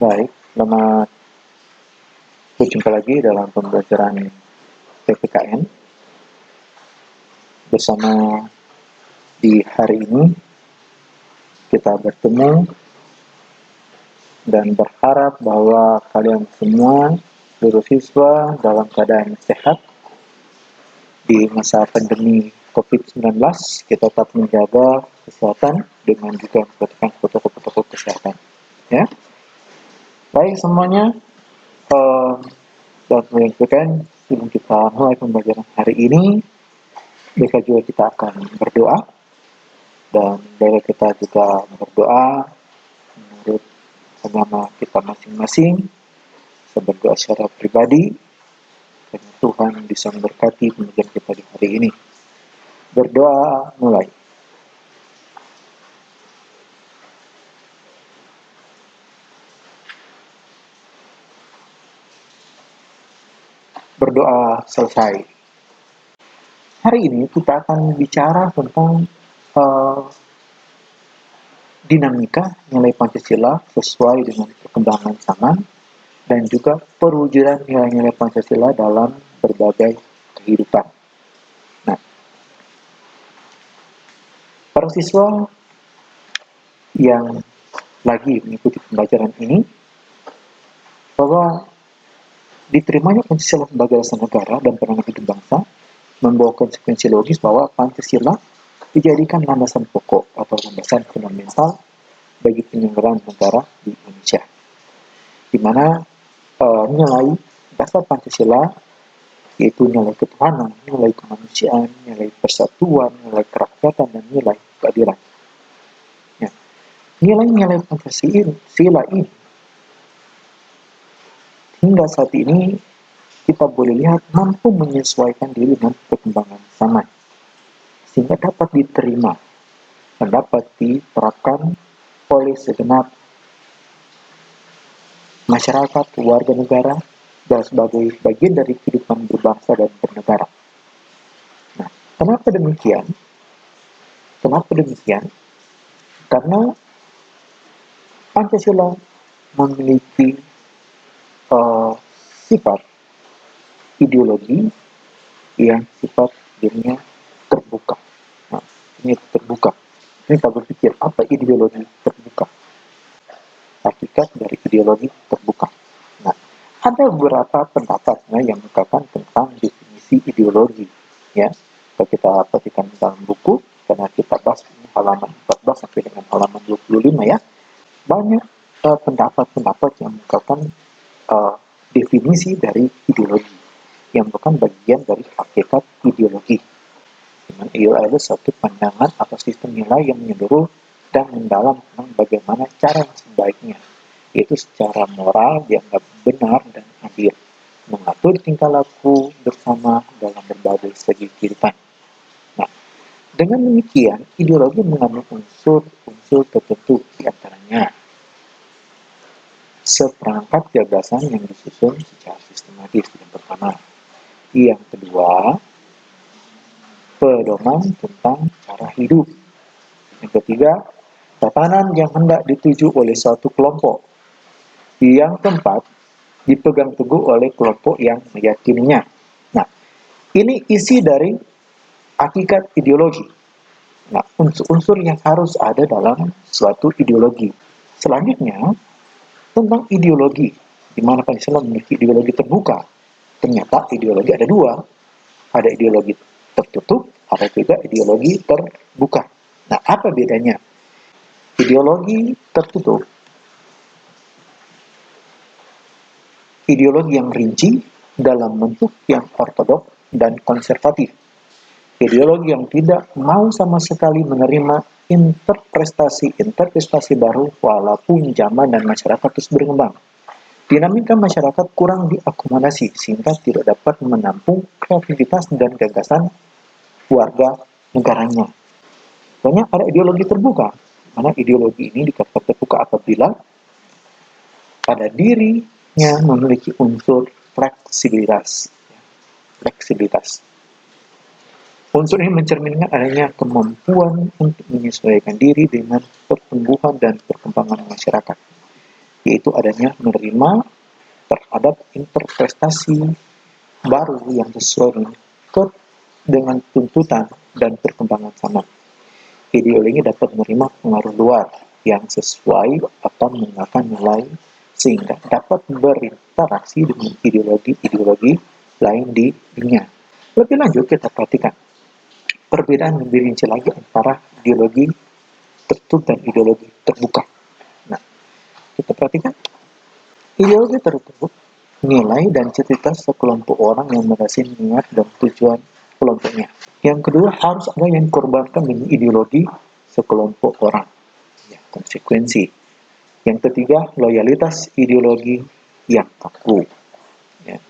Baik, selamat berjumpa lagi dalam pembelajaran PPKN bersama di hari ini kita bertemu dan berharap bahwa kalian semua seluruh siswa dalam keadaan sehat di masa pandemi COVID-19. Kita tetap menjaga kesehatan dengan juga memperhatikan protokol-protokol kesehatan. Ya, baik semuanya. Dan mengingatkan sebelum kita mulai pembelajaran hari ini, besok juga kita akan berdoa, dan dari kita juga berdoa menurut agama kita masing-masing. Kita berdoa secara pribadi dan Tuhan bisa memberkati pembelajaran kita di hari ini. Berdoa mulai. Berdoa selesai. Hari ini kita akan bicara tentang dinamika nilai Pancasila sesuai dengan perkembangan zaman dan juga perwujudan nilai-nilai Pancasila dalam berbagai kehidupan. Nah, para siswa yang lagi mengikuti pembelajaran ini, bahwa diterimanya Pancasila sebagai dasar negara dan pedoman hidup bangsa membawa konsekuensi logis bahwa Pancasila dijadikan landasan pokok atau landasan fundamental bagi penyelenggaraan negara di Indonesia, di mana nilai dasar Pancasila yaitu nilai ketuhanan, nilai kemanusiaan, nilai persatuan, nilai kerakyatan, dan nilai keadilan. Ya. Nilai-nilai Pancasila ini hingga saat ini kita boleh lihat mampu menyesuaikan diri dengan perkembangan zaman, sehingga dapat diterima dan dapat diterapkan oleh segenap masyarakat, warga negara, dan sebagai bagian dari kehidupan berbangsa dan bernegara. Nah, kenapa demikian? Karena Pancasila memiliki sifat ideologi yang sifat dirinya terbuka. Nah, ini terbuka. Ini kita berpikir, apa ideologi terbuka? Hakikat dari ideologi terbuka. Nah, ada beberapa pendapatnya yang mengatakan tentang definisi ideologi. Ya, kalau kita perhatikan dalam buku, karena kita bahas halaman 14 sampai dengan halaman 25 ya, banyak pendapat-pendapat yang mengatakan definisi dari ideologi yang bukan bagian dari hakikat ideologi. Itu adalah satu pandangan atau sistem nilai yang menyeluruh dan mendalam tentang bagaimana cara yang sebaiknya, yaitu secara moral dianggap benar dan adil, mengatur tingkah laku bersama dalam berbagai segi kehidupan. Nah, dengan demikian, ideologi mengandung unsur-unsur tertentu, diantaranya seperangkat gagasan yang disusun secara sistematis yang pertama. Yang kedua, pedoman tentang cara hidup. Yang ketiga, tatanan yang hendak dituju oleh suatu kelompok. Yang keempat, dipegang teguh oleh kelompok yang meyakininya. Nah, ini isi dari hakikat ideologi. Nah, unsur-unsur yang harus ada dalam suatu ideologi. Selanjutnya, tentang ideologi, di mana Pancasila memiliki ideologi terbuka. Ternyata ideologi ada dua. Ada ideologi tertutup, ada juga ideologi terbuka. Nah, apa bedanya? Ideologi tertutup, ideologi yang rinci dalam bentuk yang ortodok dan konservatif. Ideologi yang tidak mau sama sekali menerima interpretasi baru walaupun zaman dan masyarakat terus berkembang. Dinamika masyarakat kurang diakomodasi sehingga tidak dapat menampung kreativitas dan gagasan warga negaranya. Banyak ada ideologi terbuka, mana ideologi ini dikatakan terbuka apabila pada dirinya memiliki unsur fleksibilitas. Unsur ini mencerminkan adanya kemampuan untuk menyesuaikan diri dengan pertumbuhan dan perkembangan masyarakat. yaitu adanya menerima terhadap interpretasi baru yang sesuai dengan tuntutan dan perkembangan zaman. Ideologi dapat menerima pengaruh luar yang sesuai atau menggunakan nilai sehingga dapat berinteraksi dengan ideologi-ideologi lain di dunia. Lebih lanjut, kita perhatikan perbedaan lebih rinci lagi antara ideologi tertutup dan ideologi terbuka. Nah, kita perhatikan ideologi tertutup, nilai dan cita-cita sekelompok orang yang mendasari niat dan tujuan kelompoknya. Yang kedua, harus ada yang dikorbankan dengan ideologi sekelompok orang. Ya, konsekuensi. Yang ketiga, loyalitas ideologi yang kaku. Ya.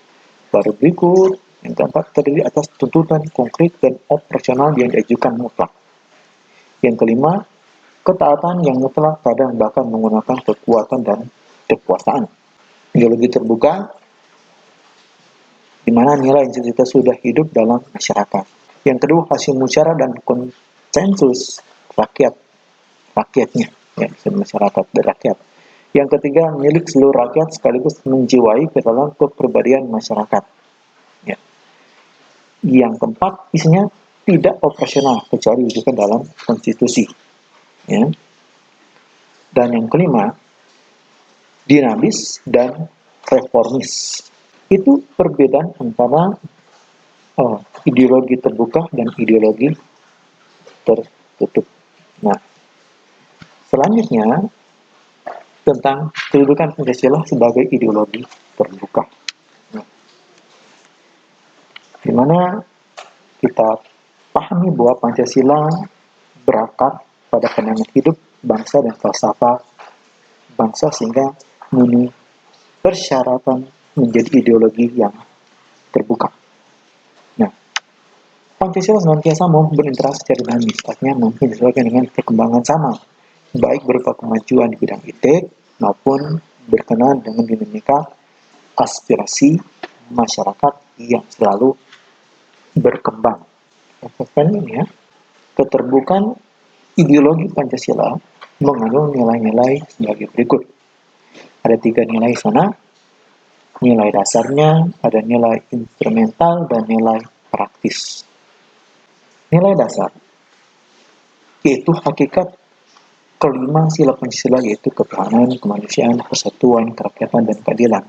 Baru berikut, yang keempat, terdiri atas tuntutan konkret dan operasional yang diajukan mutlak. Yang kelima, ketaatan yang mutlak kadang bahkan menggunakan kekuatan dan kekuasaan. Ideologi terbuka, di mana nilai cita-cita sudah hidup dalam masyarakat. Yang kedua, hasil musyawarah dan konsensus rakyatnya, ya, masyarakat berakyat. Yang ketiga, milik seluruh rakyat sekaligus menjiwai ke dalam kepribadian masyarakat. Ya. Yang keempat, isinya tidak operasional kecuali juga dalam konstitusi. Ya. Dan yang kelima, dinamis dan reformis. Itu perbedaan antara ideologi terbuka dan ideologi tertutup. Nah, selanjutnya tentang kedudukan Pancasila sebagai ideologi terbuka. Nah, di mana kita pahami bahwa Pancasila berakar pada pandangan hidup bangsa dan falsafah bangsa sehingga memenuhi persyaratan menjadi ideologi yang terbuka. Nah, Pancasila senantiasa mau berinteraksi secara dinamis, artinya mampu disesuaikan dengan perkembangan zaman, baik berupa kemajuan di bidang etik maupun berkenaan dengan dinamika aspirasi masyarakat yang selalu berkembang. Ini ya, keterbukaan ideologi Pancasila mengandung nilai-nilai sebagai berikut. Ada 3 nilai sana, nilai dasarnya, ada nilai instrumental, dan nilai praktis. Nilai dasar, yaitu hakikat kelima sila Pancasila, yaitu ketuhanan, kemanusiaan, persatuan, kerakyatan, dan keadilan.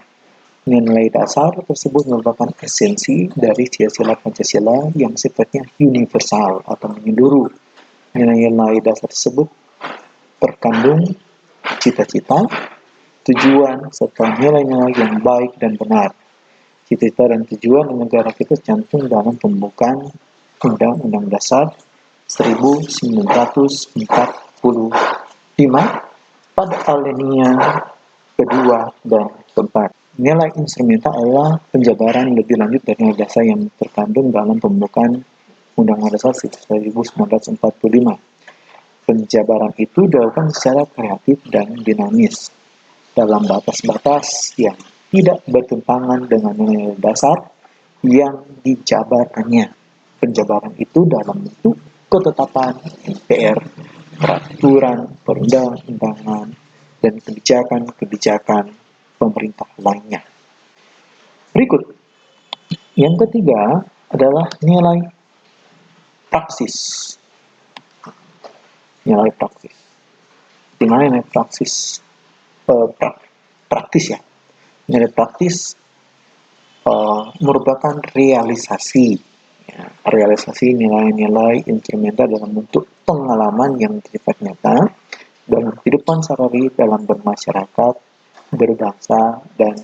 Nilai dasar tersebut merupakan esensi dari sila Pancasila yang sifatnya universal atau menyeluruh. Nilai-nilai dasar tersebut terkandung cita-cita, tujuan, serta nilai-nilai yang baik dan benar. Cita-cita dan tujuan negara kita cantum dalam pembukaan Undang-Undang Dasar 1945 pada alinea kedua dan keempat. Nilai instrumental adalah penjabaran lebih lanjut dari nilai dasar yang terkandung dalam pembukaan Undang-Undang Dasar 1945. Penjabaran itu dilakukan secara kreatif dan dinamis dalam batas-batas yang tidak bertentangan dengan nilai dasar yang dijabarkannya. Penjabaran itu dalam bentuk ketetapan MPR, peraturan perundang-undangan, dan kebijakan-kebijakan pemerintah lainnya. Berikut, yang ketiga adalah nilai praksis. Nilai praksis. Di mana nilai praksis? Praktis ya. Nilai praktis merupakan realisasi nilai-nilai instrumental dalam bentuk pengalaman yang bersifat nyata dalam kehidupan sehari dalam bermasyarakat, berbangsa, dan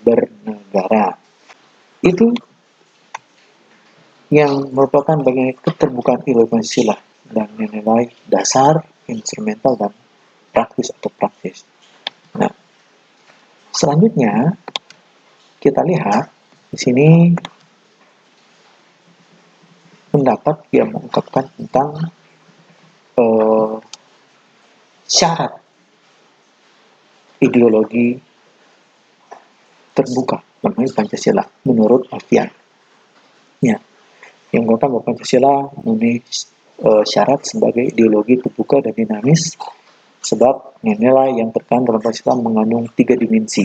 bernegara. Itu yang merupakan bagian keterbukaan ideologi Pancasila dan nilai dasar, instrumental, dan praktis atau praktis. Nah, selanjutnya kita lihat di sini pendapat yang mengungkapkan tentang syarat ideologi terbuka mengenai Pancasila menurut Alfian. Ya, yang mengatakan bahwa Pancasila memenuhi syarat sebagai ideologi terbuka dan dinamis Sebab nilai yang terkandung dalam Pancasila mengandung 3 dimensi.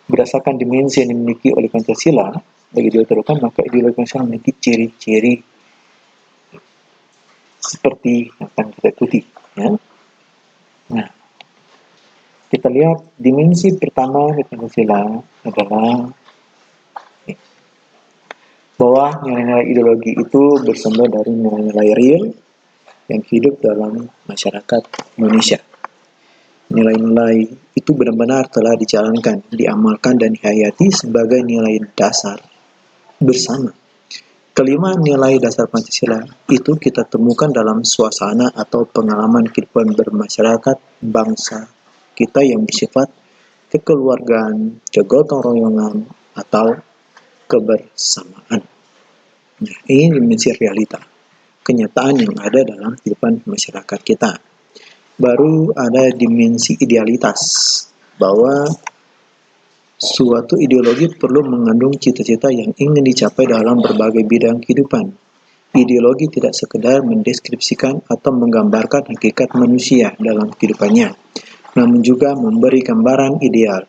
Berdasarkan dimensi yang dimiliki oleh Pancasila, bagi ideologi terbuka, maka ideologi Pancasila memiliki ciri-ciri seperti yang akan kita ikuti. Ya. Nah, kita lihat dimensi pertama dari Pancasila adalah bahwa nilai-nilai ideologi itu bersumber dari nilai-nilai real yang hidup dalam masyarakat Indonesia. Nilai-nilai itu benar-benar telah dijalankan, diamalkan, dan dihayati sebagai nilai dasar bersama. Kelima nilai dasar Pancasila itu kita temukan dalam suasana atau pengalaman kehidupan bermasyarakat bangsa kita yang bersifat kekeluargaan, kegotong royongan, atau kebersamaan. Nah, ini dimensi realita, kenyataan yang ada dalam kehidupan masyarakat kita. Baru ada dimensi idealitas, bahwa suatu ideologi perlu mengandung cita-cita yang ingin dicapai dalam berbagai bidang kehidupan. Ideologi tidak sekedar mendeskripsikan atau menggambarkan hakikat manusia dalam kehidupannya, namun juga memberi gambaran ideal.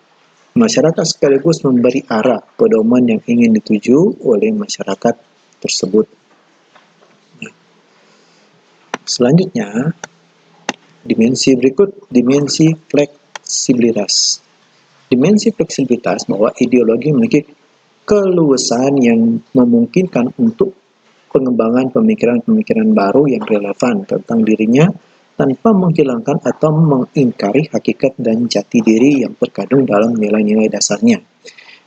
Masyarakat sekaligus memberi arah pedoman yang ingin dituju oleh masyarakat tersebut. Selanjutnya, dimensi berikut, dimensi fleksibilitas. Dimensi fleksibilitas bahwa ideologi memiliki keluasan yang memungkinkan untuk pengembangan pemikiran-pemikiran baru yang relevan tentang dirinya tanpa menghilangkan atau mengingkari hakikat dan jati diri yang terkandung dalam nilai-nilai dasarnya.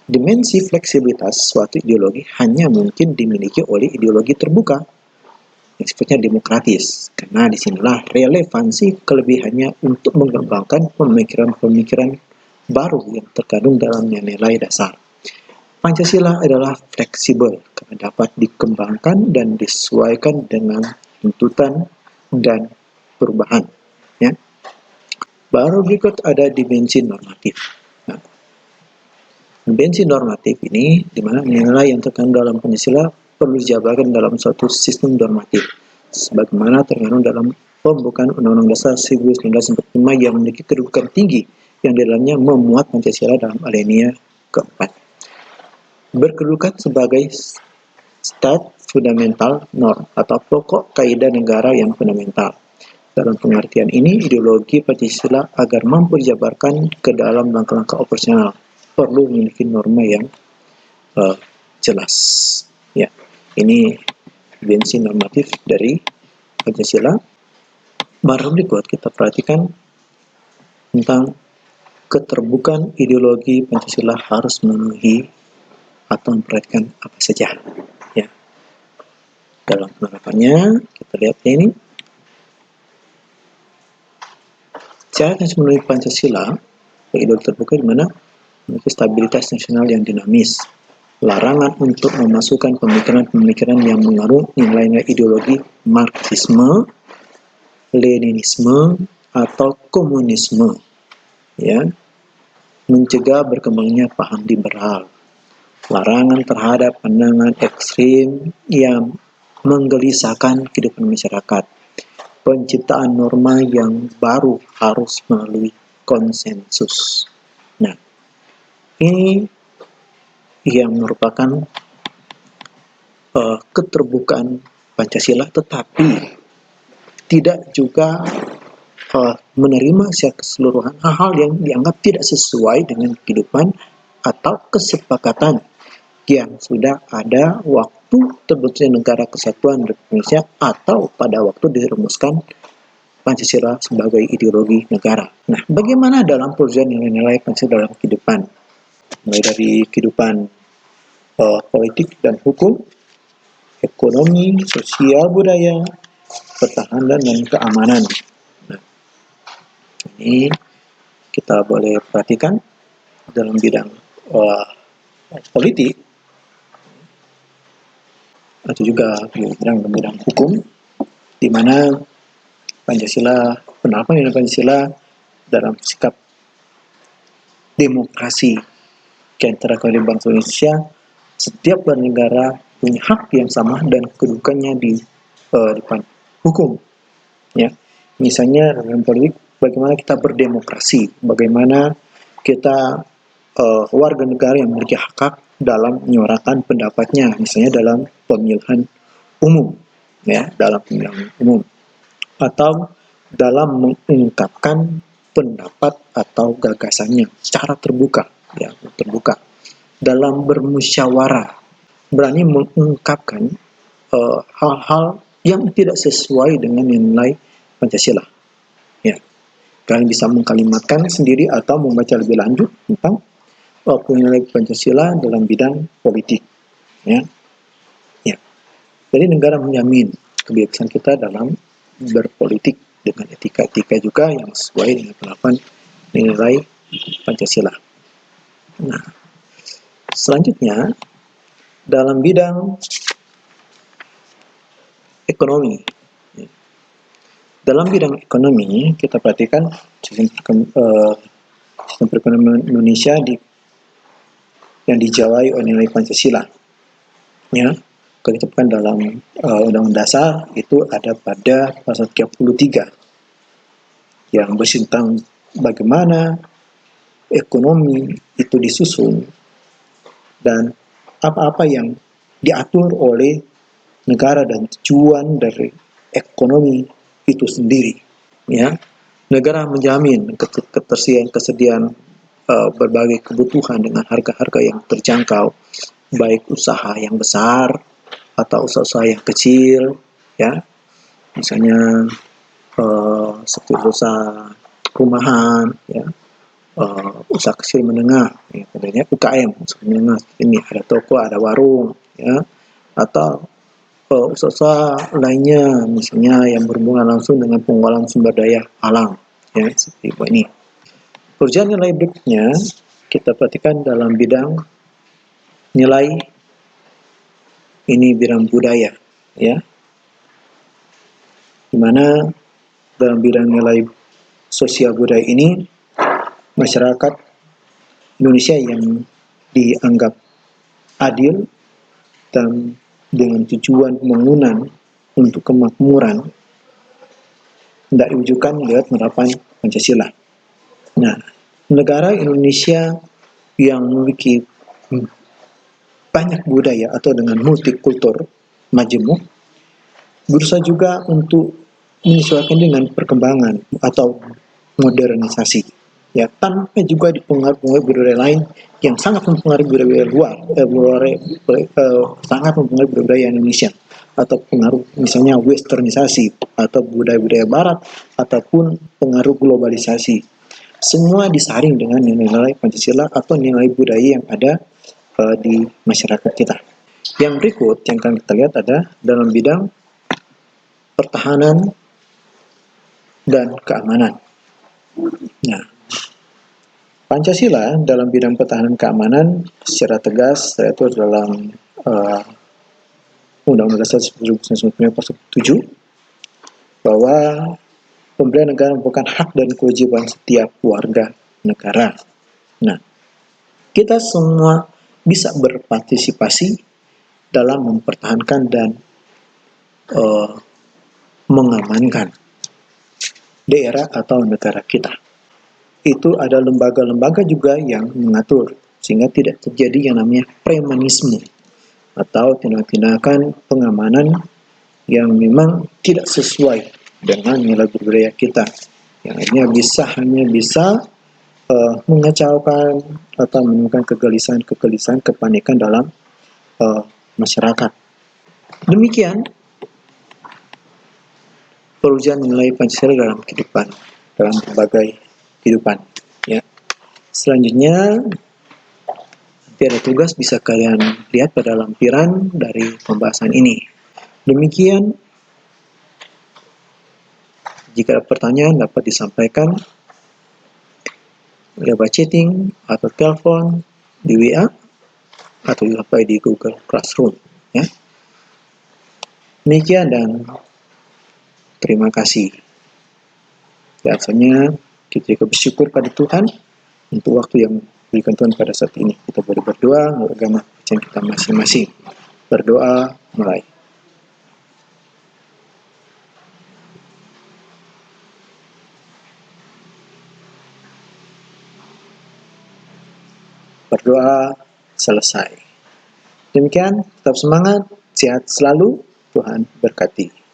Dimensi fleksibilitas suatu ideologi hanya mungkin dimiliki oleh ideologi terbuka yang sifatnya demokratis, karena disinilah relevansi kelebihannya untuk mengembangkan pemikiran-pemikiran baru yang terkandung dalam nilai dasar. Pancasila adalah fleksibel karena dapat dikembangkan dan disesuaikan dengan tuntutan dan perubahan. Ya. Baru berikut ada dimensi normatif. Nah, dimensi normatif ini di mana nilai yang terkandung dalam Pancasila perlu dijabarkan dalam suatu sistem normatif, sebagaimana terkandung dalam pembukaan Undang-Undang Dasar 1945 yang memiliki kedudukan tinggi yang di dalamnya memuat Pancasila dalam alinea keempat. Berkedudukan sebagai stat fundamental norm atau pokok kaidah negara yang fundamental. Dalam pengertian ini, ideologi Pancasila agar mampu dijabarkan ke dalam langkah-langkah operasional perlu memiliki norma yang jelas. Ya, ini dimensi normatif dari Pancasila. Baru berikut kita perhatikan tentang keterbukaan ideologi Pancasila harus memenuhi atau memperhatikan apa saja. Ya, dalam penerapannya kita lihat ini. Syarat yang memenuhi Pancasila ideologi terbuka di mana memiliki stabilitas nasional yang dinamis. Larangan untuk memasukkan pemikiran-pemikiran yang mengandung nilai-nilai ideologi Marxisme, Leninisme, atau komunisme. Ya, mencegah berkembangnya paham liberal. Larangan terhadap pandangan ekstrim yang menggelisahkan kehidupan masyarakat. Penciptaan norma yang baru harus melalui konsensus. Nah, ini yang merupakan keterbukaan Pancasila, tetapi tidak juga menerima secara keseluruhan hal-hal yang dianggap tidak sesuai dengan kehidupan atau kesepakatan yang sudah ada waktu terbentuknya negara kesatuan Republik Indonesia atau pada waktu dirumuskan Pancasila sebagai ideologi negara. Nah, bagaimana dalam perwujudan nilai-nilai Pancasila dalam kehidupan? Mulai dari kehidupan politik dan hukum, ekonomi, sosial, budaya, pertahanan, dan keamanan. Nah, ini kita boleh perhatikan dalam bidang politik atau juga bidang hukum, di mana Pancasila, penerapan Pancasila dalam sikap demokrasi keantaraan bangsa Indonesia, setiap negara punya hak yang sama dan kedudukannya di depan hukum. Ya, misalnya dalam politik bagaimana kita berdemokrasi, bagaimana kita warga negara yang memiliki hak dalam menyuarakan pendapatnya, misalnya dalam pemilihan umum, ya, dalam pemilihan umum, atau dalam mengungkapkan pendapat atau gagasannya secara terbuka, ya, terbuka, dalam bermusyawarah, berani mengungkapkan hal-hal yang tidak sesuai dengan nilai Pancasila. Ya, kalian bisa mengkalimatkan sendiri atau membaca lebih lanjut tentang nilai Pancasila dalam bidang politik. Ya, ya. Jadi negara menjamin kebebasan kita dalam berpolitik dengan etika-etika juga yang sesuai dengan penerapan nilai Pancasila. Nah, selanjutnya dalam bidang ekonomi. Dalam bidang ekonomi, kita perhatikan sistem perekonomian Indonesia yang dijawai oleh nilai Pancasila. Ya, kalau ditetapkan dalam Undang-Undang Dasar itu ada pada pasal 33 yang berisi tentang bagaimana ekonomi itu disusun dan apa-apa yang diatur oleh negara dan tujuan dari ekonomi itu sendiri. Ya, negara menjamin kesediaan berbagai kebutuhan dengan harga-harga yang terjangkau, baik usaha yang besar atau usaha-usaha yang kecil, ya, misalnya seperti usaha rumahan, ya, usaha kecil menengah, ya, contohnya UKM, usaha menengah ini ada toko, ada warung, ya, atau usaha lainnya, misalnya yang berhubungan langsung dengan pengelolaan sumber daya alam, ya, seperti ini. Pekerjaan nilai berikutnya kita perhatikan dalam bidang nilai ini bidang budaya, ya, dimana dalam bidang nilai sosial budaya ini masyarakat Indonesia yang dianggap adil dan dengan tujuan pembangunan untuk kemakmuran tidak diwujudkan lewat penerapan Pancasila. Nah, negara Indonesia yang memiliki banyak budaya atau dengan multikultur majemuk berusaha juga untuk menyesuaikan dengan perkembangan atau modernisasi, ya, tanpa juga dipengaruhi budaya lain yang sangat mempengaruhi budaya luar, sangat mempengaruhi budaya Indonesia, atau pengaruh misalnya westernisasi atau budaya-budaya barat ataupun pengaruh globalisasi. Semua disaring dengan nilai-nilai Pancasila atau nilai budaya yang ada di masyarakat kita. Yang berikut yang akan kita lihat ada dalam bidang pertahanan dan keamanan. Nah, Pancasila dalam bidang pertahanan keamanan secara tegas yaitu dalam Undang-Undang Dasar 1945 pasal 7 bahwa pemberdayaan negara merupakan hak dan kewajiban setiap warga negara. Nah, kita semua bisa berpartisipasi dalam mempertahankan dan mengamankan daerah atau negara kita. Itu ada lembaga-lembaga juga yang mengatur sehingga tidak terjadi yang namanya premanisme atau tindakan-tindakan pengamanan yang memang tidak sesuai dengan nilai budaya kita, yang hanya bisa mengacaukan atau menimbulkan kegelisahan, kepanikan dalam masyarakat. Demikian perwujudan nilai Pancasila dalam kehidupan, dalam berbagai kehidupan. Ya. Selanjutnya, nanti ada tugas bisa kalian lihat pada lampiran dari pembahasan ini. Demikian, jika ada pertanyaan dapat disampaikan lewat chatting atau telepon di WA atau sampai di Google Classroom. Ya. Demikian dan terima kasih. Biasanya kita juga bersyukur pada Tuhan untuk waktu yang diberikan Tuhan pada saat ini. Kita boleh berdoa menurut agama kepercayaan kita masing-masing. Berdoa mulai. berdoa, selesai. Demikian, tetap semangat, sehat selalu, Tuhan berkati.